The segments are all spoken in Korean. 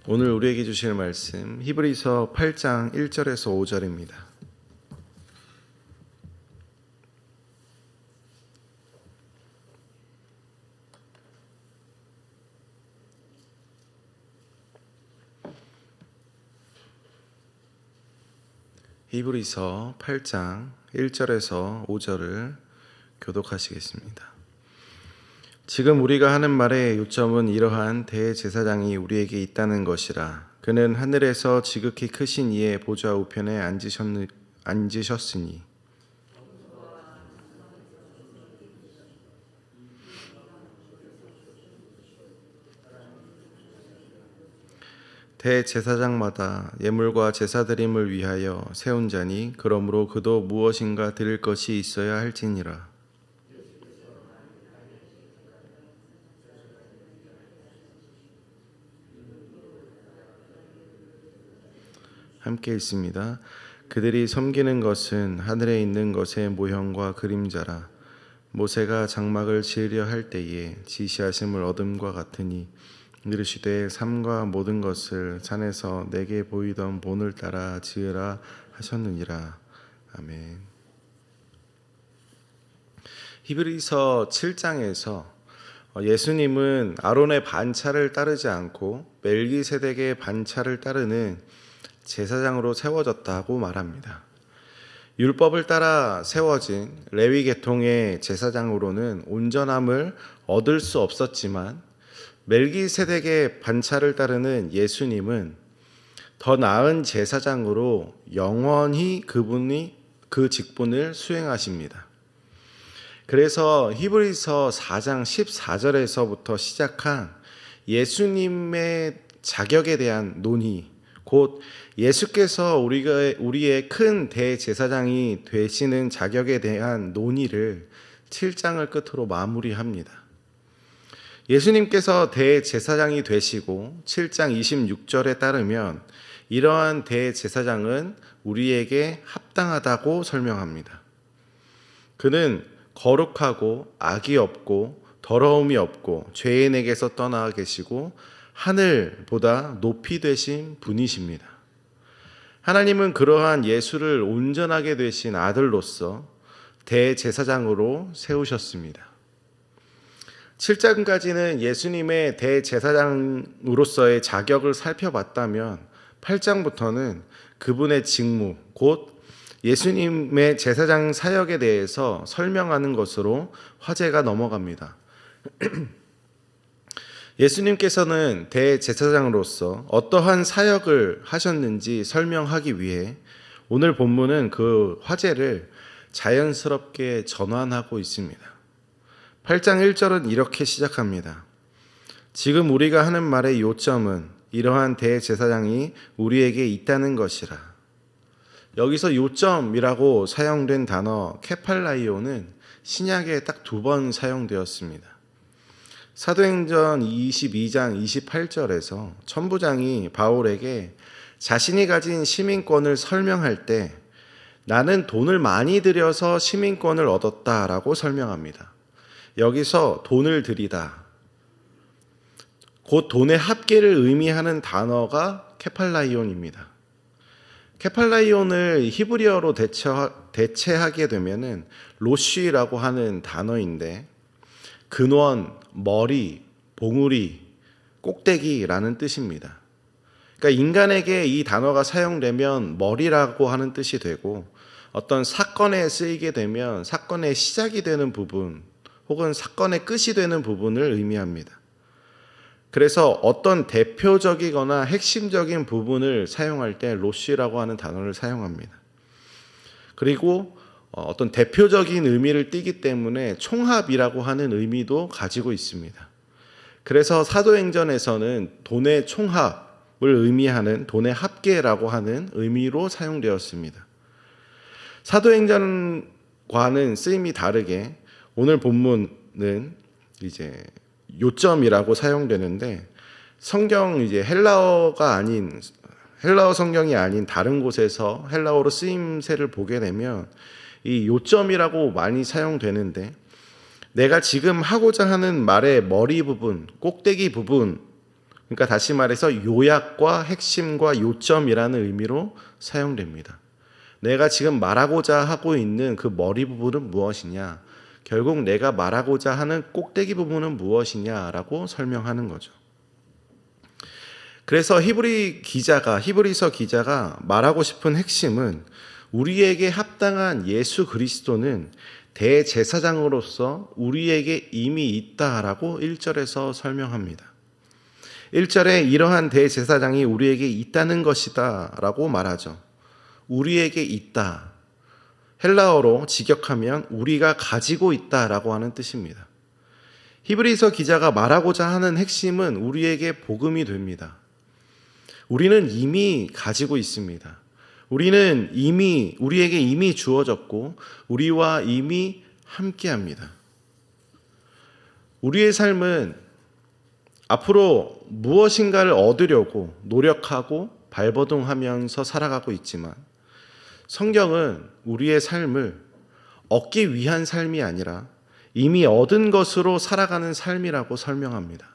오늘 우리에게 주실 말씀 히브리서 8장 1절에서 5절입니다. 히브리서 8장 1절에서 5절을 교독하시겠습니다. 지금 우리가 하는 말의 요점은 이러한 대제사장이 우리에게 있다는 것이라. 그는 하늘에서 지극히 크신 이의 보좌 우편에 앉으셨으니 대제사장마다 예물과 제사드림을 위하여 세운 자니 그러므로 그도 무엇인가 드릴 것이 있어야 할지니라. 함께 있습니다. 그들이 섬기는 것은 하늘에 있는 것의 모형과 그림자라. 모세가 장막을 지으려 할 때에 지시하심을 얻음과 같으니 이르시되 삼가 모든 것을 산에서 내게 보이던 본을 따라 지으라 하셨느니라. 아멘. 히브리서 7장에서 예수님은 아론의 반차를 따르지 않고 멜기세덱의 반차를 따르는 제사장으로 세워졌다고 말합니다. 율법을 따라 세워진 레위 계통의 제사장으로는 온전함을 얻을 수 없었지만 멜기세덱의 반차를 따르는 예수님은 더 나은 제사장으로 영원히 그분이 그 직분을 수행하십니다. 그래서 히브리서 4장 14절에서부터 시작한 예수님의 자격에 대한 논의, 곧 예수께서 우리의 큰 대제사장이 되시는 자격에 대한 논의를 7장을 끝으로 마무리합니다. 예수님께서 대제사장이 되시고 7장 26절에 따르면 이러한 대제사장은 우리에게 합당하다고 설명합니다. 그는 거룩하고 악이 없고 더러움이 없고 죄인에게서 떠나 계시고 하늘보다 높이 되신 분이십니다. 하나님은 그러한 예수를 온전하게 되신 아들로서 대제사장으로 세우셨습니다. 7장까지는 예수님의 대제사장으로서의 자격을 살펴봤다면 8장부터는 그분의 직무, 곧 예수님의 제사장 사역에 대해서 설명하는 것으로 화제가 넘어갑니다. 예수님께서는 대제사장으로서 어떠한 사역을 하셨는지 설명하기 위해 오늘 본문은 그 화제를 자연스럽게 전환하고 있습니다. 8장 1절은 이렇게 시작합니다. 지금 우리가 하는 말의 요점은 이러한 대제사장이 우리에게 있다는 것이라. 여기서 요점이라고 사용된 단어 케팔라이오는 신약에 딱 2번 사용되었습니다. 사도행전 22장 28절에서 천부장이 바울에게 자신이 가진 시민권을 설명할 때 나는 돈을 많이 들여서 시민권을 얻었다라고 설명합니다. 여기서 돈을 들이다, 곧 돈의 합계를 의미하는 단어가 케팔라이온입니다. 케팔라이온을 히브리어로 대체하게 되면은 로쉬라고 하는 단어인데 근원, 머리, 봉우리, 꼭대기라는 뜻입니다. 그러니까 인간에게 이 단어가 사용되면 머리라고 하는 뜻이 되고 어떤 사건에 쓰이게 되면 사건의 시작이 되는 부분 혹은 사건의 끝이 되는 부분을 의미합니다. 그래서 어떤 대표적이거나 핵심적인 부분을 사용할 때 로쉬라고 하는 단어를 사용합니다. 그리고 어떤 대표적인 의미를 띠기 때문에 총합이라고 하는 의미도 가지고 있습니다. 그래서 사도행전에서는 돈의 총합을 의미하는 돈의 합계라고 하는 의미로 사용되었습니다. 사도행전과는 쓰임이 다르게 오늘 본문은 이제 요점이라고 사용되는데 성경 이제 헬라어 성경이 아닌 다른 곳에서 헬라어로 쓰임새를 보게 되면 이 요점이라고 많이 사용되는데 내가 지금 하고자 하는 말의 머리 부분, 꼭대기 부분, 그러니까 다시 말해서 요약과 핵심과 요점이라는 의미로 사용됩니다. 내가 지금 말하고자 하고 있는 그 머리 부분은 무엇이냐? 결국 내가 말하고자 하는 꼭대기 부분은 무엇이냐라고 설명하는 거죠. 그래서 히브리서 기자가 말하고 싶은 핵심은 우리에게 합당한 예수 그리스도는 대제사장으로서 우리에게 이미 있다라고 1절에서 설명합니다. 1절에 이러한 대제사장이 우리에게 있다는 것이다 라고 말하죠. 우리에게 있다. 헬라어로 직역하면 우리가 가지고 있다라고 하는 뜻입니다. 히브리서 기자가 말하고자 하는 핵심은 우리에게 복음이 됩니다. 우리는 이미 가지고 있습니다. 우리에게 이미 주어졌고 우리와 이미 함께합니다. 우리의 삶은 앞으로 무엇인가를 얻으려고 노력하고 발버둥하면서 살아가고 있지만 성경은 우리의 삶을 얻기 위한 삶이 아니라 이미 얻은 것으로 살아가는 삶이라고 설명합니다.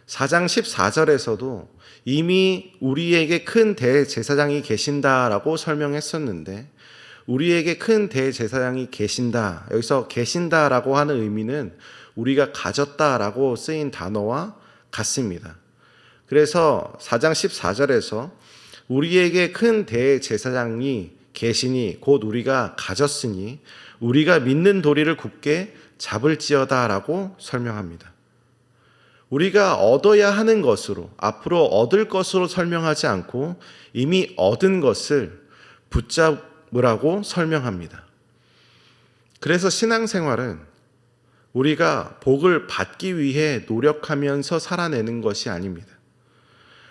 4장 14절에서도 이미 우리에게 큰 대제사장이 계신다라고 설명했었는데 우리에게 큰 대제사장이 계신다. 여기서 계신다라고 하는 의미는 우리가 가졌다라고 쓰인 단어와 같습니다. 그래서 4장 14절에서 우리에게 큰 대제사장이 계시니 곧 우리가 가졌으니 우리가 믿는 도리를 굳게 잡을지어다라고 설명합니다. 우리가 얻어야 하는 것으로 앞으로 얻을 것으로 설명하지 않고 이미 얻은 것을 붙잡으라고 설명합니다. 그래서 신앙생활은 우리가 복을 받기 위해 노력하면서 살아내는 것이 아닙니다.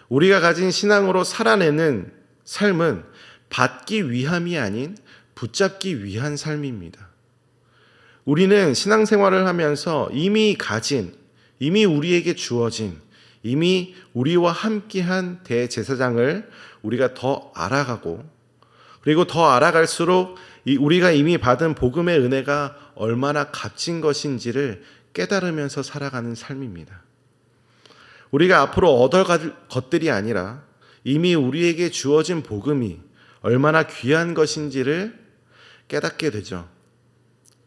우리가 가진 신앙으로 살아내는 삶은 받기 위함이 아닌 붙잡기 위한 삶입니다. 우리는 신앙생활을 하면서 이미 우리에게 주어진, 이미 우리와 함께한 대제사장을 우리가 더 알아가고 그리고 더 알아갈수록 우리가 이미 받은 복음의 은혜가 얼마나 값진 것인지를 깨달으면서 살아가는 삶입니다. 우리가 앞으로 얻어갈 것들이 아니라 이미 우리에게 주어진 복음이 얼마나 귀한 것인지를 깨닫게 되죠.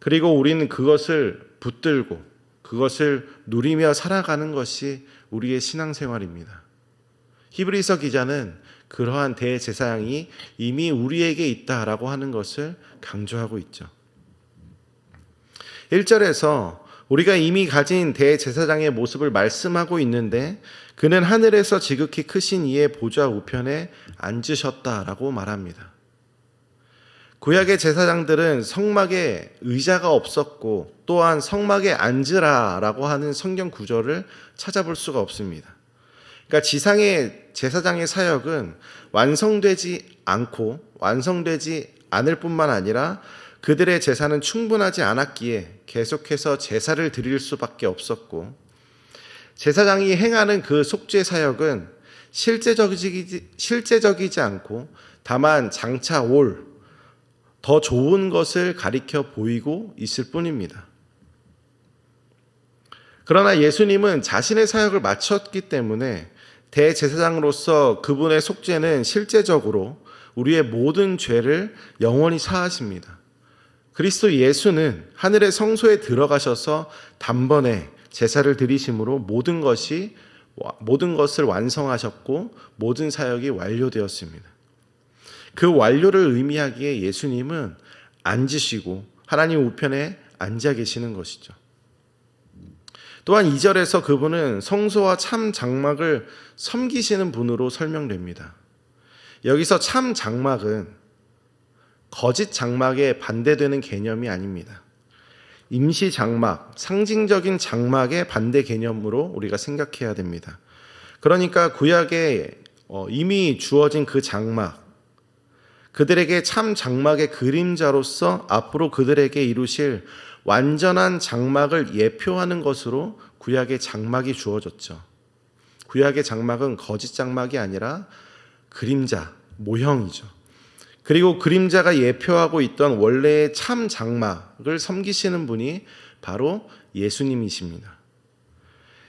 그리고 우리는 그것을 붙들고 그것을 누리며 살아가는 것이 우리의 신앙생활입니다. 히브리서 기자는 그러한 대제사장이 이미 우리에게 있다라고 하는 것을 강조하고 있죠. 1절에서 우리가 이미 가진 대제사장의 모습을 말씀하고 있는데 그는 하늘에서 지극히 크신 이의 보좌 우편에 앉으셨다라고 말합니다. 구약의 제사장들은 성막에 의자가 없었고 또한 성막에 앉으라라고 하는 성경 구절을 찾아볼 수가 없습니다. 그러니까 지상의 제사장의 사역은 완성되지 않을 뿐만 아니라 그들의 제사는 충분하지 않았기에 계속해서 제사를 드릴 수밖에 없었고 제사장이 행하는 그 속죄 사역은 실제적이지 않고 다만 장차 올 더 좋은 것을 가리켜 보이고 있을 뿐입니다. 그러나 예수님은 자신의 사역을 마쳤기 때문에 대제사장으로서 그분의 속죄는 실제적으로 우리의 모든 죄를 영원히 사하십니다. 그리스도 예수는 하늘의 성소에 들어가셔서 단번에 제사를 드리심으로 모든 것을 완성하셨고 모든 사역이 완료되었습니다. 그 완료를 의미하기에 예수님은 앉으시고 하나님 우편에 앉아 계시는 것이죠. 또한 2절에서 그분은 성소와 참 장막을 섬기시는 분으로 설명됩니다. 여기서 참 장막은 거짓 장막에 반대되는 개념이 아닙니다. 임시 장막, 상징적인 장막의 반대 개념으로 우리가 생각해야 됩니다. 그러니까 구약에 이미 주어진 그 장막, 그들에게 참 장막의 그림자로서 앞으로 그들에게 이루실 완전한 장막을 예표하는 것으로 구약의 장막이 주어졌죠. 구약의 장막은 거짓 장막이 아니라 그림자, 모형이죠. 그리고 그림자가 예표하고 있던 원래의 참 장막을 섬기시는 분이 바로 예수님이십니다.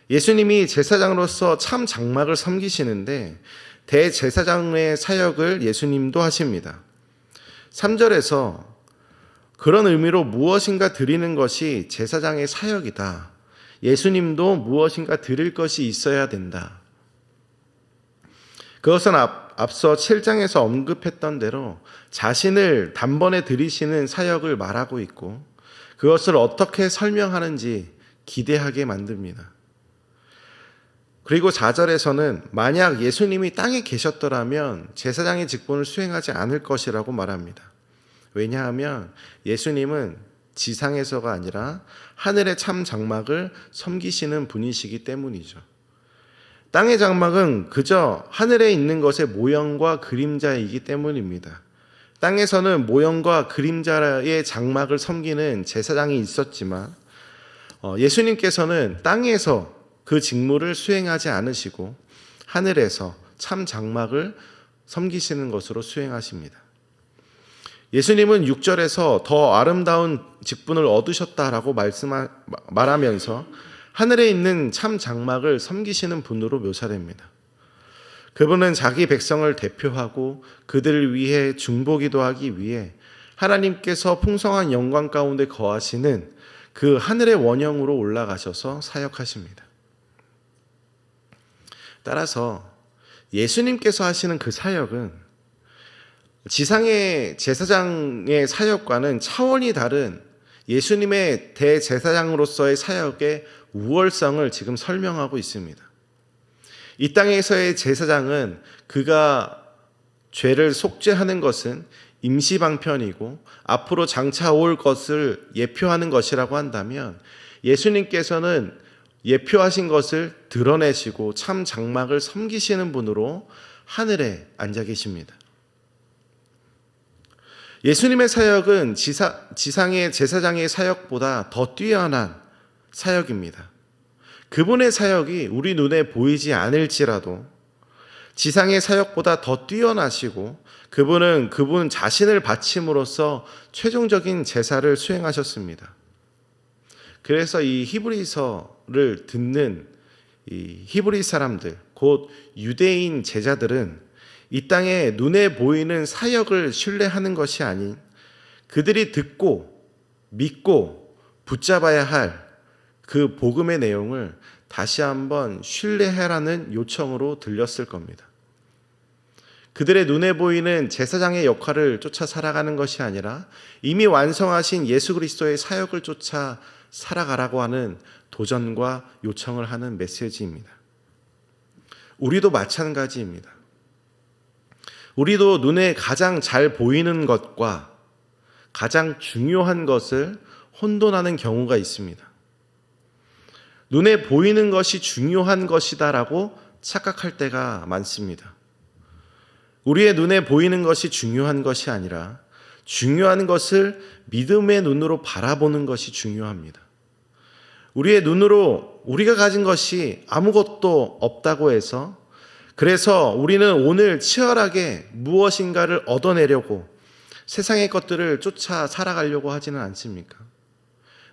예수님이 제사장으로서 참 장막을 섬기시는데 대제사장의 사역을 예수님도 하십니다. 3절에서 그런 의미로 무엇인가 드리는 것이 제사장의 사역이다. 예수님도 무엇인가 드릴 것이 있어야 된다. 그것은 앞서 7장에서 언급했던 대로 자신을 단번에 드리시는 사역을 말하고 있고 그것을 어떻게 설명하는지 기대하게 만듭니다. 그리고 4절에서는 만약 예수님이 땅에 계셨더라면 제사장의 직분을 수행하지 않을 것이라고 말합니다. 왜냐하면 예수님은 지상에서가 아니라 하늘의 참 장막을 섬기시는 분이시기 때문이죠. 땅의 장막은 그저 하늘에 있는 것의 모형과 그림자이기 때문입니다. 땅에서는 모형과 그림자의 장막을 섬기는 제사장이 있었지만 예수님께서는 땅에서 그 직무를 수행하지 않으시고 하늘에서 참 장막을 섬기시는 것으로 수행하십니다. 예수님은 6절에서 더 아름다운 직분을 얻으셨다라고 말하면서 하늘에 있는 참 장막을 섬기시는 분으로 묘사됩니다. 그분은 자기 백성을 대표하고 그들을 위해 중보기도 하기 위해 하나님께서 풍성한 영광 가운데 거하시는 그 하늘의 원형으로 올라가셔서 사역하십니다. 따라서 예수님께서 하시는 그 사역은 지상의 제사장의 사역과는 차원이 다른 예수님의 대제사장으로서의 사역의 우월성을 지금 설명하고 있습니다. 이 땅에서의 제사장은 그가 죄를 속죄하는 것은 임시방편이고 앞으로 장차 올 것을 예표하는 것이라고 한다면 예수님께서는 예표하신 것을 드러내시고 참 장막을 섬기시는 분으로 하늘에 앉아 계십니다. 예수님의 사역은 지상의 제사장의 사역보다 더 뛰어난 사역입니다. 그분의 사역이 우리 눈에 보이지 않을지라도 지상의 사역보다 더 뛰어나시고 그분은 그분 자신을 바침으로써 최종적인 제사를 수행하셨습니다. 그래서 이 히브리서를 듣는 이 히브리 사람들, 곧 유대인 제자들은 이 땅에 눈에 보이는 사역을 신뢰하는 것이 아닌 그들이 듣고 믿고 붙잡아야 할 그 복음의 내용을 다시 한번 신뢰하라는 요청으로 들렸을 겁니다. 그들의 눈에 보이는 제사장의 역할을 쫓아 살아가는 것이 아니라 이미 완성하신 예수 그리스도의 사역을 쫓아 살아가라고 하는 도전과 요청을 하는 메시지입니다. 우리도 마찬가지입니다. 우리도 눈에 가장 잘 보이는 것과 가장 중요한 것을 혼돈하는 경우가 있습니다. 눈에 보이는 것이 중요한 것이다라고 착각할 때가 많습니다. 우리의 눈에 보이는 것이 중요한 것이 아니라 중요한 것을 믿음의 눈으로 바라보는 것이 중요합니다. 우리의 눈으로 우리가 가진 것이 아무것도 없다고 해서 그래서 우리는 오늘 치열하게 무엇인가를 얻어내려고 세상의 것들을 쫓아 살아가려고 하지는 않습니까?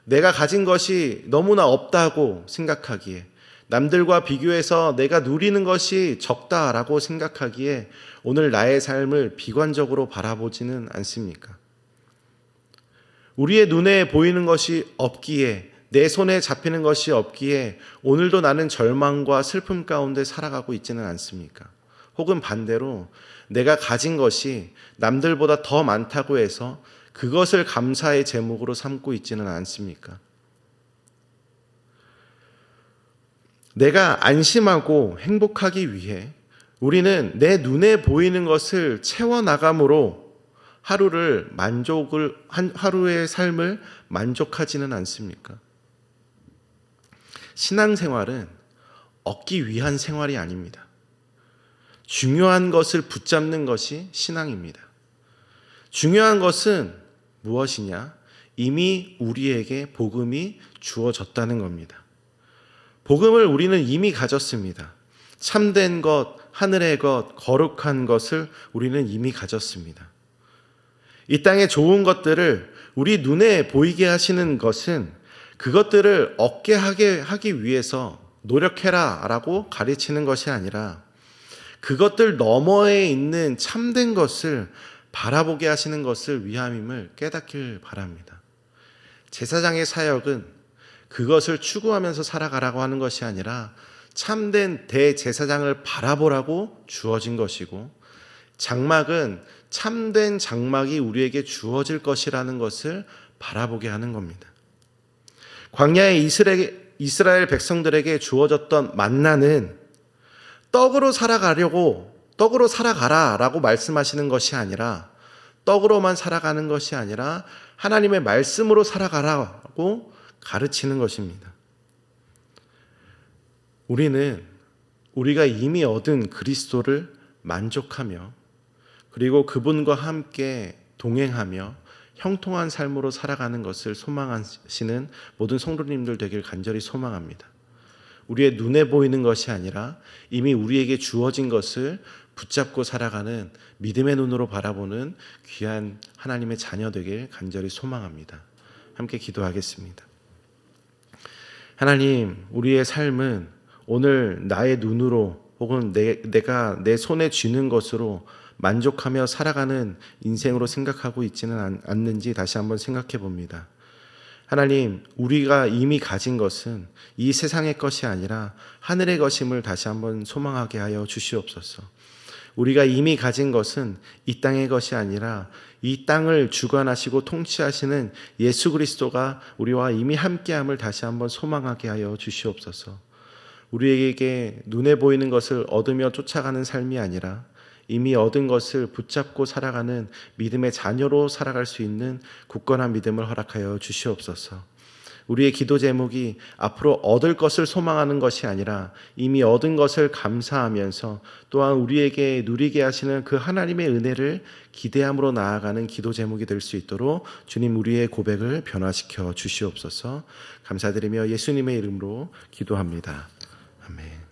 내가 가진 것이 너무나 없다고 생각하기에 남들과 비교해서 내가 누리는 것이 적다라고 생각하기에 오늘 나의 삶을 비관적으로 바라보지는 않습니까? 우리의 눈에 보이는 것이 없기에 내 손에 잡히는 것이 없기에 오늘도 나는 절망과 슬픔 가운데 살아가고 있지는 않습니까? 혹은 반대로 내가 가진 것이 남들보다 더 많다고 해서 그것을 감사의 제목으로 삼고 있지는 않습니까? 내가 안심하고 행복하기 위해 우리는 내 눈에 보이는 것을 채워나감으로 하루의 삶을 만족하지는 않습니까? 신앙생활은 얻기 위한 생활이 아닙니다. 중요한 것을 붙잡는 것이 신앙입니다. 중요한 것은 무엇이냐? 이미 우리에게 복음이 주어졌다는 겁니다. 복음을 우리는 이미 가졌습니다. 참된 것, 하늘의 것, 거룩한 것을 우리는 이미 가졌습니다. 이 땅의 좋은 것들을 우리 눈에 보이게 하시는 것은 그것들을 얻게 하기 위해서 노력해라 라고 가르치는 것이 아니라 그것들 너머에 있는 참된 것을 바라보게 하시는 것을 위함임을 깨닫길 바랍니다. 제사장의 사역은 그것을 추구하면서 살아가라고 하는 것이 아니라 참된 대제사장을 바라보라고 주어진 것이고, 장막은 참된 장막이 우리에게 주어질 것이라는 것을 바라보게 하는 겁니다. 광야의 이스라엘 백성들에게 주어졌던 만나는 떡으로 살아가라라고 말씀하시는 것이 아니라, 떡으로만 살아가는 것이 아니라 하나님의 말씀으로 살아가라고 가르치는 것입니다. 우리는 우리가 이미 얻은 그리스도를 만족하며, 그리고 그분과 함께 동행하며 형통한 삶으로 살아가는 것을 소망하시는 모든 성도님들 되길 간절히 소망합니다. 우리의 눈에 보이는 것이 아니라 이미 우리에게 주어진 것을 붙잡고 살아가는 믿음의 눈으로 바라보는 귀한 하나님의 자녀 되길 간절히 소망합니다. 함께 기도하겠습니다. 하나님, 우리의 삶은 오늘 나의 눈으로 혹은 내가 내 손에 쥐는 것으로 만족하며 살아가는 인생으로 생각하고 있지는 않는지 다시 한번 생각해 봅니다. 하나님, 우리가 이미 가진 것은 이 세상의 것이 아니라 하늘의 것임을 다시 한번 소망하게 하여 주시옵소서. 우리가 이미 가진 것은 이 땅의 것이 아니라 이 땅을 주관하시고 통치하시는 예수 그리스도가 우리와 이미 함께함을 다시 한번 소망하게 하여 주시옵소서. 우리에게 눈에 보이는 것을 얻으며 쫓아가는 삶이 아니라 이미 얻은 것을 붙잡고 살아가는 믿음의 자녀로 살아갈 수 있는 굳건한 믿음을 허락하여 주시옵소서. 우리의 기도 제목이 앞으로 얻을 것을 소망하는 것이 아니라 이미 얻은 것을 감사하면서 또한 우리에게 누리게 하시는 그 하나님의 은혜를 기대함으로 나아가는 기도 제목이 될 수 있도록 주님, 우리의 고백을 변화시켜 주시옵소서. 감사드리며 예수님의 이름으로 기도합니다. 아멘.